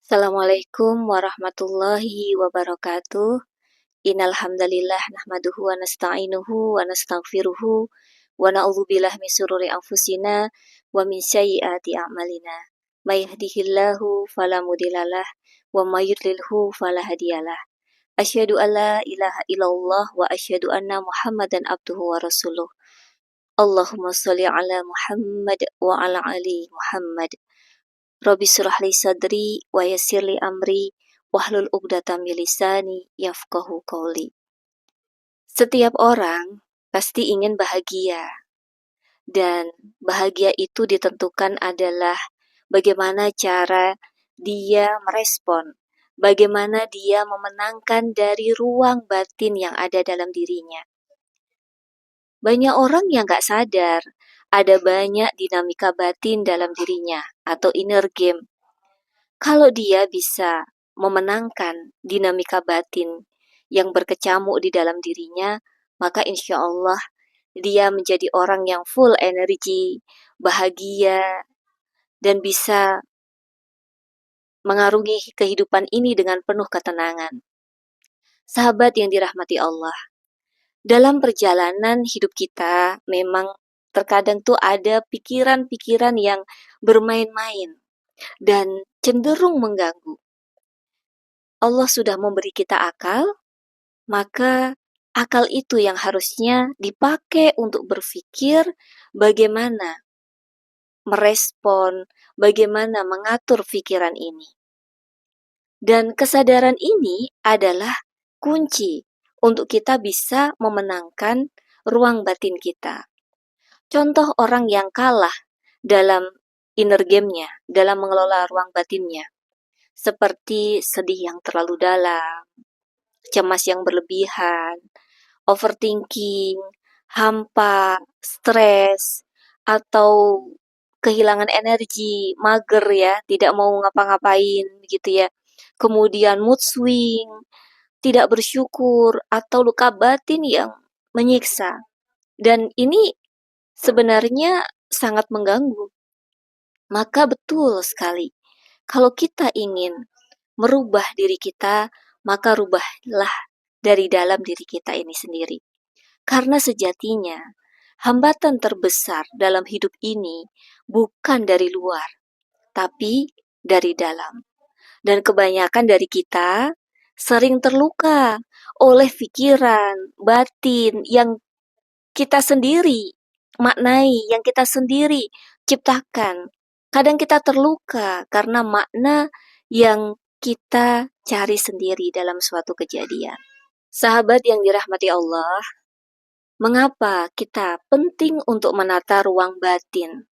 Assalamualaikum warahmatullahi wabarakatuh. Innal hamdalillah nahmaduhu wa nasta'inuhu wa nastaghfiruhu wa na'udzubillahi min syururi anfusina wa min sayyiati a'malina. May yahdihillahu fala mudhillalah wa may yudlilhu fala hadiyalah. Asyhadu an la ilaha illallah wa asyhadu anna Muhammadan abduhu wa rasuluh. Allahumma shalli ala Muhammad wa ala ali Muhammad. Rabbi shrah li sadri wa yassir li amri wahlul 'uqdatam min lisani yafqahu qawli. Setiap orang pasti ingin bahagia, dan bahagia itu ditentukan adalah bagaimana cara dia merespon, bagaimana dia memenangkan dari ruang batin yang ada dalam dirinya. Banyak orang yang gak sadar ada banyak dinamika batin dalam dirinya atau inner game. Kalau dia bisa memenangkan dinamika batin yang berkecamuk di dalam dirinya, maka insya Allah dia menjadi orang yang full energi, bahagia, dan bisa mengarungi kehidupan ini dengan penuh ketenangan. Sahabat yang dirahmati Allah, dalam perjalanan hidup kita memang terkadang tuh ada pikiran-pikiran yang bermain-main dan cenderung mengganggu. Allah sudah memberi kita akal, maka akal itu yang harusnya dipakai untuk berpikir bagaimana merespon, bagaimana mengatur pikiran ini. Dan kesadaran ini adalah kunci untuk kita bisa memenangkan ruang batin kita. Contoh orang yang kalah dalam inner game-nya, dalam mengelola ruang batinnya, seperti sedih yang terlalu dalam, cemas yang berlebihan, overthinking, hampa, stres, atau kehilangan energi, mager ya, tidak mau ngapa-ngapain gitu ya. Kemudian mood swing, tidak bersyukur, atau luka batin yang menyiksa. Dan ini sebenarnya sangat mengganggu. Maka betul sekali, kalau kita ingin merubah diri kita, maka rubahlah dari dalam diri kita ini sendiri. Karena sejatinya, hambatan terbesar dalam hidup ini bukan dari luar, tapi dari dalam. Dan kebanyakan dari kita sering terluka oleh pikiran, batin yang kita sendiri maknai, yang kita sendiri ciptakan. Kadang kita terluka karena makna yang kita cari sendiri dalam suatu kejadian. Sahabat yang dirahmati Allah, mengapa kita penting untuk menata ruang batin?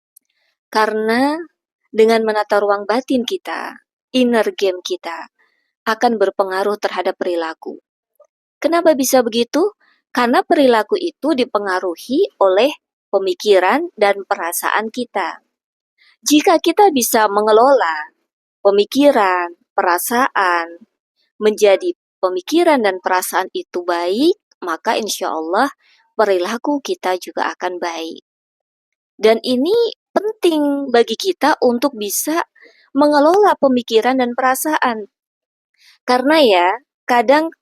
Karena dengan menata ruang batin kita, inner game kita akan berpengaruh terhadap perilaku. Kenapa bisa begitu? Karena perilaku itu dipengaruhi oleh pemikiran dan perasaan kita. Jika kita bisa mengelola pemikiran, perasaan, menjadi pemikiran dan perasaan itu baik, maka insya Allah perilaku kita juga akan baik. Dan ini penting bagi kita untuk bisa mengelola pemikiran dan perasaan. Karena ya, kadang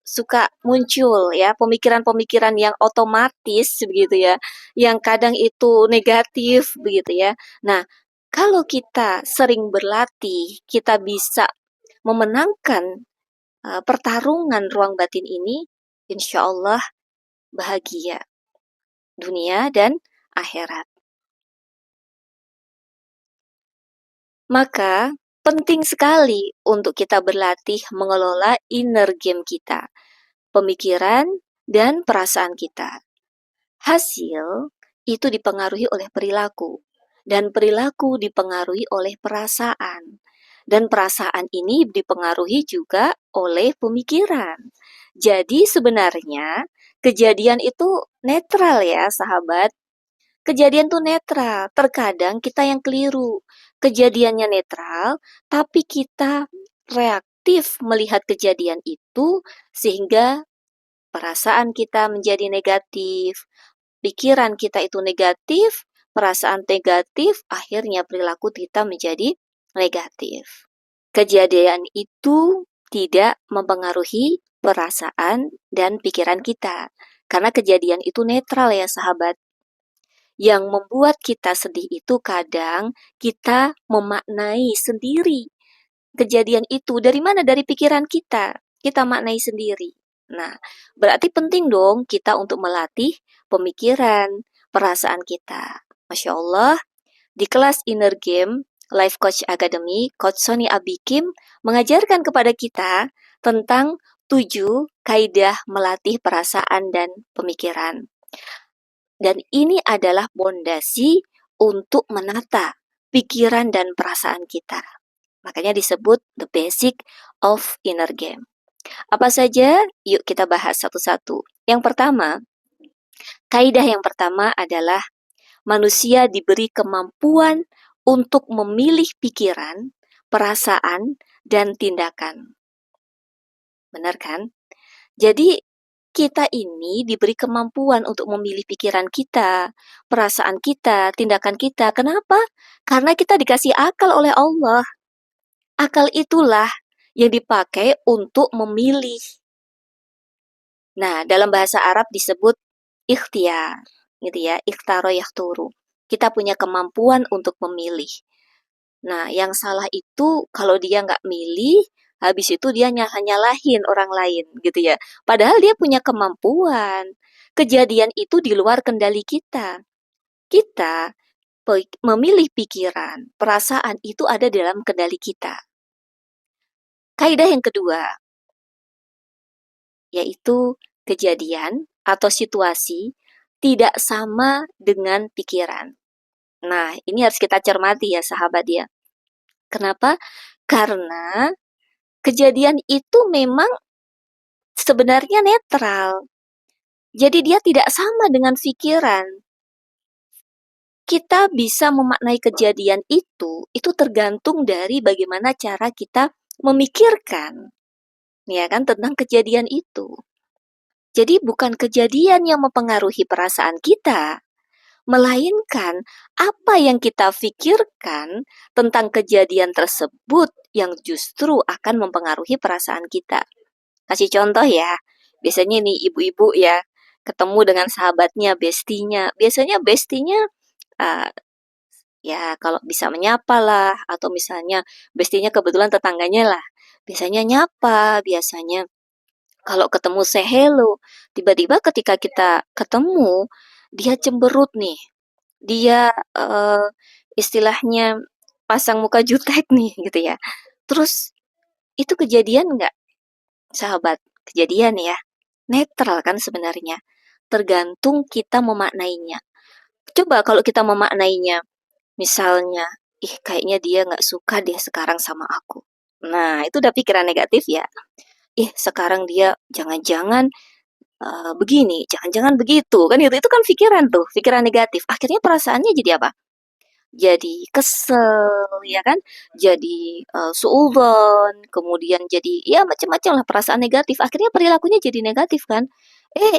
suka muncul ya pemikiran-pemikiran yang otomatis begitu ya, yang kadang itu negatif begitu ya. Nah, kalau kita sering berlatih, kita bisa memenangkan pertarungan ruang batin ini, insya Allah bahagia dunia dan akhirat. Maka penting sekali untuk kita berlatih mengelola inner game kita, pemikiran dan perasaan kita. Hasil itu dipengaruhi oleh perilaku, dan perilaku dipengaruhi oleh perasaan. Dan perasaan ini dipengaruhi juga oleh pemikiran. Jadi sebenarnya kejadian itu netral ya sahabat. Kejadian tuh netral. Terkadang kita yang keliru. Kejadiannya netral, tapi kita reaktif melihat kejadian itu sehingga perasaan kita menjadi negatif, pikiran kita itu negatif, perasaan negatif, akhirnya perilaku kita menjadi negatif. Kejadian itu tidak mempengaruhi perasaan dan pikiran kita. Karena kejadian itu netral ya sahabat. Yang membuat kita sedih itu kadang kita memaknai sendiri kejadian itu. Dari mana? Dari pikiran kita. Kita maknai sendiri. Nah, berarti penting dong kita untuk melatih pemikiran, perasaan kita. Masya Allah, di kelas Inner Game Life Coach Academy, Coach Sony Abikim mengajarkan kepada kita tentang 7 kaidah melatih perasaan dan pemikiran. Dan ini adalah pondasi untuk menata pikiran dan perasaan kita. Makanya disebut the basic of inner game. Apa saja? Yuk kita bahas satu-satu. Yang pertama, kaidah yang pertama adalah manusia diberi kemampuan untuk memilih pikiran, perasaan, dan tindakan. Benar kan? Jadi kita ini diberi kemampuan untuk memilih pikiran kita, perasaan kita, tindakan kita. Kenapa? Karena kita dikasih akal oleh Allah. Akal itulah yang dipakai untuk memilih. Nah, dalam bahasa Arab disebut ikhtiar, gitu ya, ikhtaro yakhturu. Kita punya kemampuan untuk memilih. Nah, yang salah itu kalau dia nggak milih, habis itu dia nyalahin orang lain, gitu ya. Padahal dia punya kemampuan. Kejadian itu di luar kendali kita. Kita memilih pikiran, perasaan itu ada dalam kendali kita. Kaidah yang kedua, yaitu kejadian atau situasi tidak sama dengan pikiran. Nah, ini harus kita cermati ya sahabat ya. Kenapa? Karena kejadian itu memang sebenarnya netral. Jadi dia tidak sama dengan pikiran. Kita bisa memaknai kejadian itu tergantung dari bagaimana cara kita memikirkan, ya kan, tentang kejadian itu. Jadi bukan kejadian yang mempengaruhi perasaan kita, melainkan apa yang kita pikirkan tentang kejadian tersebut yang justru akan mempengaruhi perasaan kita. Kasih contoh ya, biasanya nih ibu-ibu ya, ketemu dengan sahabatnya, bestinya. Biasanya bestinya uh, ya kalau bisa menyapa lah, atau misalnya bestinya kebetulan tetangganya lah. Biasanya nyapa, biasanya kalau ketemu say hello, tiba-tiba ketika kita ketemu, dia cemberut nih. Dia istilahnya pasang muka jutek nih gitu ya. Terus itu kejadian nggak, sahabat? Kejadian ya. Netral kan sebenarnya. Tergantung kita memaknainya. Coba kalau kita memaknainya, misalnya, ih kayaknya dia nggak suka deh sekarang sama aku. Nah, itu udah pikiran negatif ya. Ih, sekarang dia jangan-jangan begini, jangan-jangan begitu, kan itu kan pikiran tuh, pikiran negatif. Akhirnya perasaannya jadi apa? Jadi kesel, ya kan? Jadi suudzon, kemudian jadi ya macam-macam lah perasaan negatif. Akhirnya perilakunya jadi negatif kan?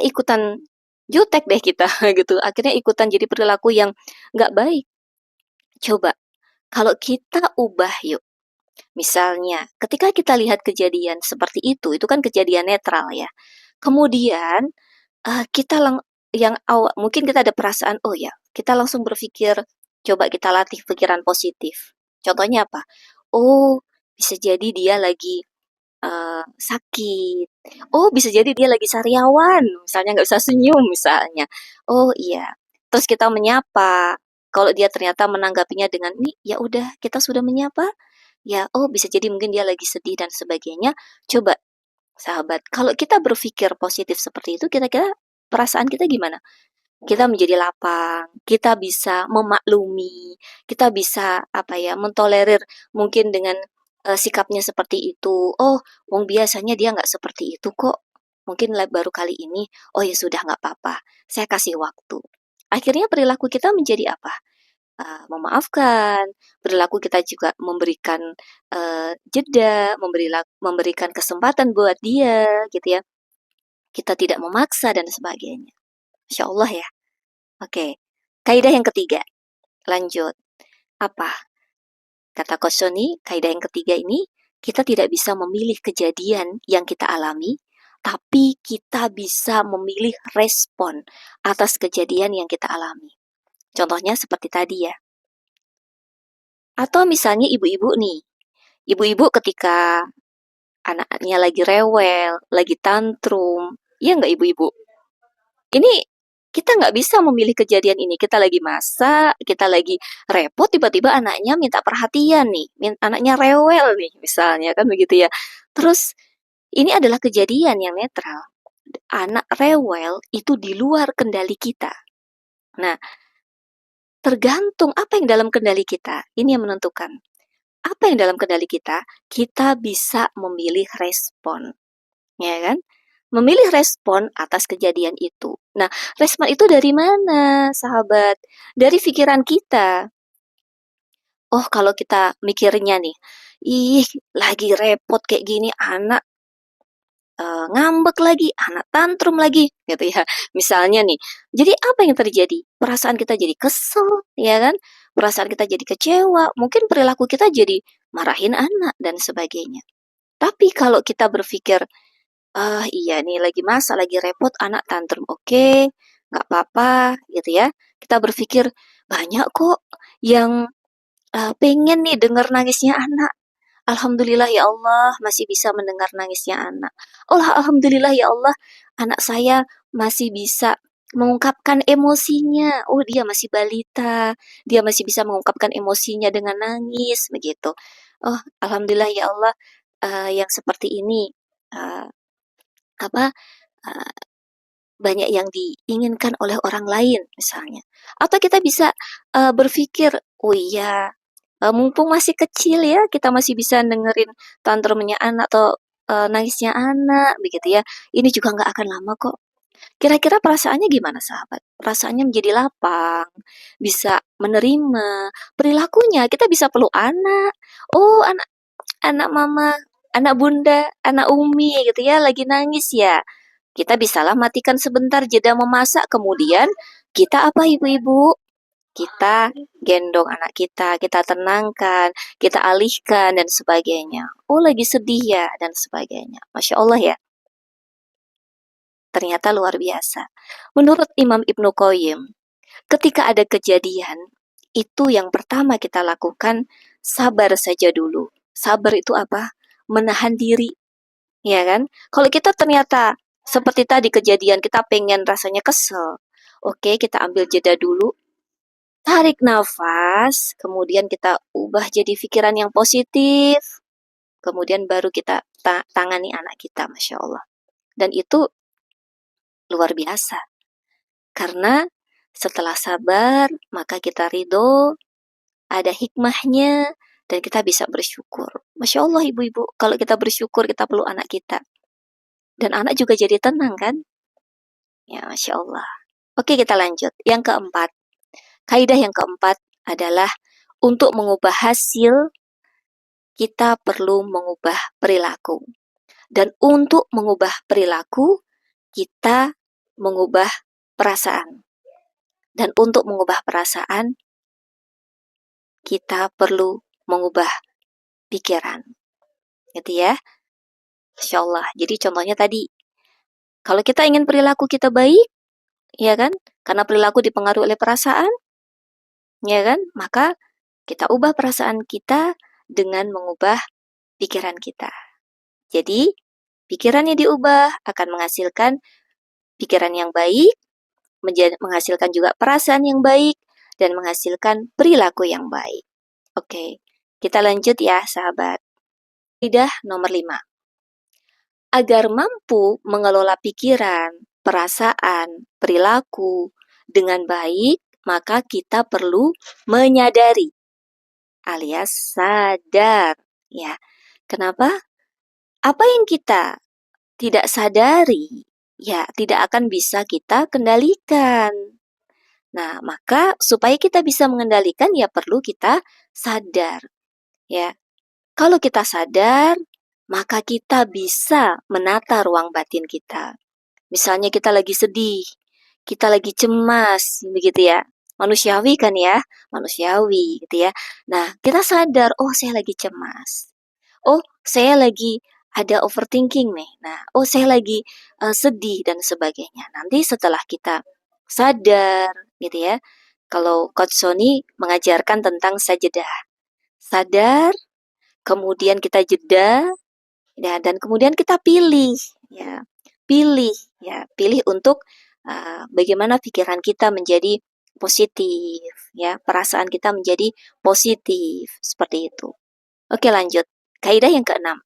Ikutan jutek deh kita gitu. Akhirnya ikutan jadi perilaku yang nggak baik. Coba kalau kita ubah yuk. Misalnya, ketika kita lihat kejadian seperti itu kan kejadian netral ya. Kemudian kita yang awal mungkin kita ada perasaan, oh ya, kita langsung berpikir, coba kita latih pikiran positif. Contohnya apa? Oh, bisa jadi dia lagi sakit. Oh, bisa jadi dia lagi sariawan, misalnya nggak bisa senyum misalnya. Oh iya. Terus kita menyapa. Kalau dia ternyata menanggapinya dengan ini, ya udah kita sudah menyapa. Ya, oh bisa jadi mungkin dia lagi sedih dan sebagainya. Coba sahabat, kalau kita berpikir positif seperti itu, kira-kira perasaan kita gimana? Kita menjadi lapang, kita bisa memaklumi, kita bisa apa ya, mentolerir mungkin dengan sikapnya seperti itu. Oh, wong biasanya dia nggak seperti itu kok. Mungkin baru kali ini. Oh ya sudah nggak apa-apa. Saya kasih waktu. Akhirnya perilaku kita menjadi apa? Memaafkan, perilaku kita juga memberikan jeda, memberikan kesempatan buat dia, gitu ya. Kita tidak memaksa dan sebagainya. Masya Allah ya. Oke, kaidah yang ketiga. Lanjut. Apa? Kata Kosoni, kaidah yang ketiga ini, kita tidak bisa memilih kejadian yang kita alami, tapi kita bisa memilih respon atas kejadian yang kita alami. Contohnya seperti tadi ya. Atau misalnya ibu-ibu nih. Ibu-ibu ketika anaknya lagi rewel, lagi tantrum. Iya nggak ibu-ibu? Ini kita nggak bisa memilih kejadian ini. Kita lagi masak, kita lagi repot, tiba-tiba anaknya minta perhatian nih. Anaknya rewel nih, misalnya kan begitu ya. Terus ini adalah kejadian yang netral. Anak rewel itu di luar kendali kita. Nah, tergantung apa yang dalam kendali kita. Ini yang menentukan. Apa yang dalam kendali kita? Kita bisa memilih respon, ya kan? Memilih respon atas kejadian itu. Nah, respon itu dari mana, sahabat? Dari pikiran kita. Oh, kalau kita mikirnya nih, ih, lagi repot kayak gini, anak ngambek lagi, anak tantrum lagi, gitu ya. Misalnya nih, jadi apa yang terjadi? Perasaan kita jadi kesel, ya kan? Perasaan kita jadi kecewa, mungkin perilaku kita jadi marahin anak dan sebagainya. Tapi kalau kita berpikir, ah iya nih lagi masa, lagi repot, anak tantrum, oke, nggak apa-apa, gitu ya. Kita berpikir banyak kok yang pengen nih dengar nangisnya anak. Alhamdulillah ya Allah masih bisa mendengar nangisnya anak. Oh alhamdulillah ya Allah anak saya masih bisa mengungkapkan emosinya. Oh dia masih balita, dia masih bisa mengungkapkan emosinya dengan nangis begitu. Oh alhamdulillah ya Allah yang seperti ini eh, apa eh, banyak yang diinginkan oleh orang lain misalnya. Atau kita bisa berpikir, oh iya mumpung masih kecil ya, kita masih bisa dengerin tantrumnya anak atau nangisnya anak, begitu ya. Ini juga nggak akan lama kok. Kira-kira perasaannya gimana, sahabat? Perasaannya menjadi lapang, bisa menerima perilakunya. Kita bisa peluk anak. Oh, anak anak mama, anak bunda, anak umi gitu ya, lagi nangis ya. Kita bisalah matikan sebentar jeda memasak, kemudian kita apa ibu-ibu? Kita gendong anak kita tenangkan, kita alihkan dan sebagainya. Oh, lagi sedih ya dan sebagainya. Masya Allah ya, ternyata luar biasa. Menurut Imam Ibnu Qayyim, ketika ada kejadian, itu yang pertama kita lakukan, sabar saja dulu. Sabar itu apa? Menahan diri, ya kan? Kalau kita ternyata seperti tadi kejadian, kita pengen rasanya kesel. Oke, kita ambil jeda dulu, tarik nafas, kemudian kita ubah jadi pikiran yang positif, kemudian baru kita tangani anak kita, Masya Allah. Dan itu luar biasa, karena setelah sabar, maka kita ridho, ada hikmahnya, dan kita bisa bersyukur. Masya Allah ibu-ibu, kalau kita bersyukur, kita peluk anak kita. Dan anak juga jadi tenang kan? Ya, Masya Allah. Oke, kita lanjut. Yang keempat, kaidah yang keempat adalah untuk mengubah hasil kita perlu mengubah perilaku. Dan untuk mengubah perilaku, kita mengubah perasaan. Dan untuk mengubah perasaan, kita perlu mengubah pikiran. Gitu ya. Insya Allah. Jadi contohnya tadi, kalau kita ingin perilaku kita baik, ya kan? Karena perilaku dipengaruhi oleh perasaan, ya kan? Maka kita ubah perasaan kita dengan mengubah pikiran kita. Jadi, pikiran yang diubah akan menghasilkan pikiran yang baik, menghasilkan juga perasaan yang baik, dan menghasilkan perilaku yang baik. Oke, kita lanjut ya sahabat. Kaidah nomor 5. Agar mampu mengelola pikiran, perasaan, perilaku dengan baik, maka kita perlu menyadari alias sadar. Ya, kenapa? Apa yang kita tidak sadari, ya tidak akan bisa kita kendalikan. Nah, maka supaya kita bisa mengendalikan ya perlu kita sadar. Ya, kalau kita sadar, maka kita bisa menata ruang batin kita. Misalnya kita lagi sedih, kita lagi cemas, begitu ya. Manusiawi kan ya, manusiawi gitu ya. Nah, kita sadar, oh saya lagi cemas. oh saya lagi ada overthinking nih. Nah, oh saya lagi sedih dan sebagainya. Nanti setelah kita sadar gitu ya. Kalau Coach Sony mengajarkan tentang sajadah. Sadar, kemudian kita jeda, ya, dan kemudian kita pilih, ya, pilih, ya, pilih untuk bagaimana pikiran kita menjadi positif, ya, perasaan kita menjadi positif, seperti itu. Oke, lanjut. Kaidah yang keenam,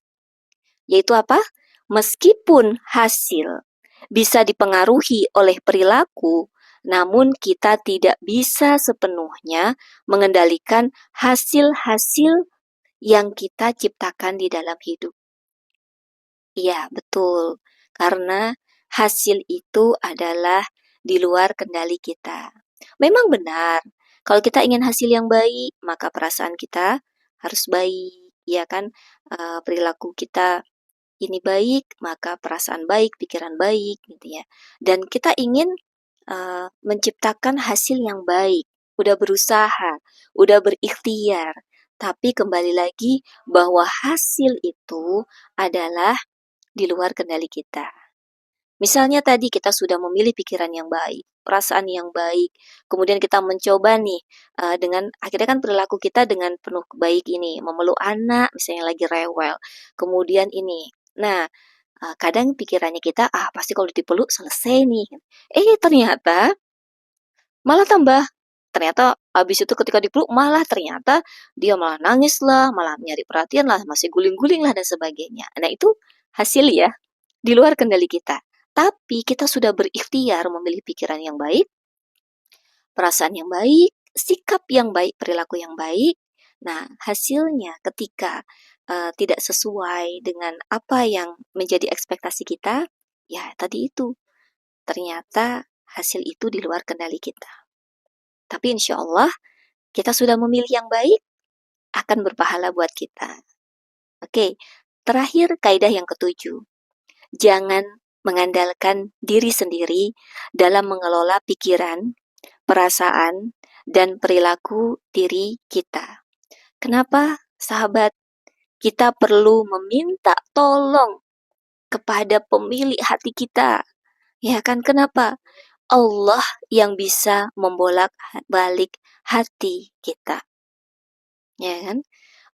yaitu apa? Meskipun hasil bisa dipengaruhi oleh perilaku, namun kita tidak bisa sepenuhnya mengendalikan hasil-hasil yang kita ciptakan di dalam hidup. Iya, betul. Karena hasil itu adalah di luar kendali kita. Memang benar, kalau kita ingin hasil yang baik, maka perasaan kita harus baik, ya kan? Perilaku kita ini baik, maka perasaan baik, pikiran baik, gitu ya. Dan kita ingin menciptakan hasil yang baik, udah berusaha, udah berikhtiar, tapi kembali lagi bahwa hasil itu adalah di luar kendali kita. Misalnya tadi kita sudah memilih pikiran yang baik, perasaan yang baik, kemudian kita mencoba nih dengan akhirnya kan perilaku kita dengan penuh baik ini, memeluk anak misalnya lagi rewel, kemudian ini. Nah, kadang pikirannya kita, ah pasti kalau dipeluk selesai nih. Ternyata malah tambah. Ternyata habis itu ketika dipeluk malah ternyata dia malah nangis lah, malah nyari perhatian lah, masih guling-guling lah dan sebagainya. Nah itu hasil ya di luar kendali kita. Tapi kita sudah berikhtiar memilih pikiran yang baik, perasaan yang baik, sikap yang baik, perilaku yang baik. Nah, hasilnya ketika tidak sesuai dengan apa yang menjadi ekspektasi kita, ya tadi itu ternyata hasil itu di luar kendali kita. Tapi insya Allah kita sudah memilih yang baik, akan berpahala buat kita. Oke, terakhir kaidah yang ketujuh. Jangan mengandalkan diri sendiri dalam mengelola pikiran, perasaan, dan perilaku diri kita. Kenapa, sahabat? Kita perlu meminta tolong kepada pemilik hati kita. Ya kan, kenapa? Allah yang bisa membolak-balik hati kita. Ya kan?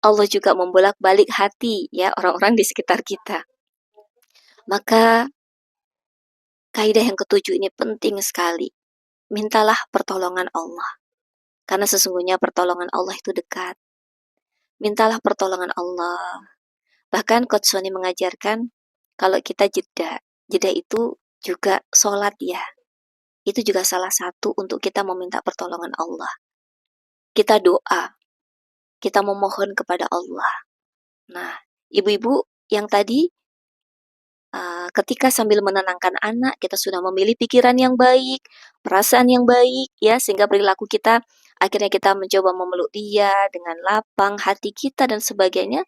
Allah juga membolak-balik hati ya orang-orang di sekitar kita. Maka kaidah yang ketujuh ini penting sekali. Mintalah pertolongan Allah. Karena sesungguhnya pertolongan Allah itu dekat. Mintalah pertolongan Allah. Bahkan Coach Sony mengajarkan kalau kita jeda. Jeda itu juga sholat ya. Itu juga salah satu untuk kita meminta pertolongan Allah. Kita doa. Kita memohon kepada Allah. Nah, ibu-ibu yang tadi ketika sambil menenangkan anak, kita sudah memilih pikiran yang baik, perasaan yang baik, ya, sehingga perilaku kita akhirnya kita mencoba memeluk dia dengan lapang hati kita dan sebagainya,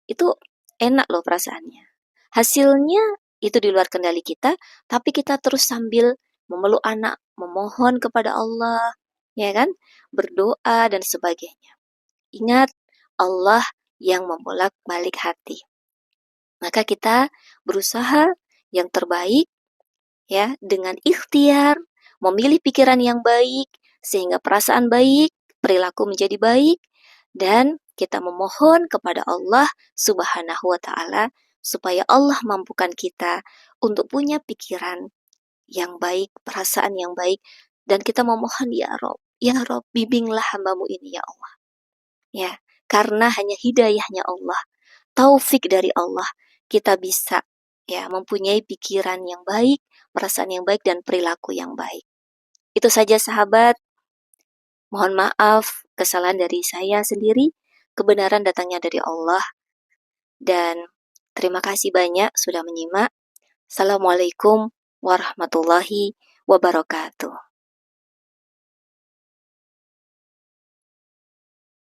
itu enak loh perasaannya. Hasilnya itu di luar kendali kita, tapi kita terus sambil memeluk anak, memohon kepada Allah, ya kan? Berdoa dan sebagainya. Ingat, Allah yang membolak-balik hati. Maka kita berusaha yang terbaik ya dengan ikhtiar, memilih pikiran yang baik sehingga perasaan baik, perilaku menjadi baik dan kita memohon kepada Allah Subhanahu wa taala supaya Allah mampukan kita untuk punya pikiran yang baik, perasaan yang baik dan kita memohon ya Rob, bimbinglah hambamu ini ya Allah. Ya, karena hanya hidayahnya Allah, taufik dari Allah, kita bisa ya mempunyai pikiran yang baik, perasaan yang baik dan perilaku yang baik. Itu saja sahabat. Mohon maaf kesalahan dari saya sendiri, kebenaran datangnya dari Allah dan terima kasih banyak sudah menyimak. Assalamualaikum warahmatullahi wabarakatuh.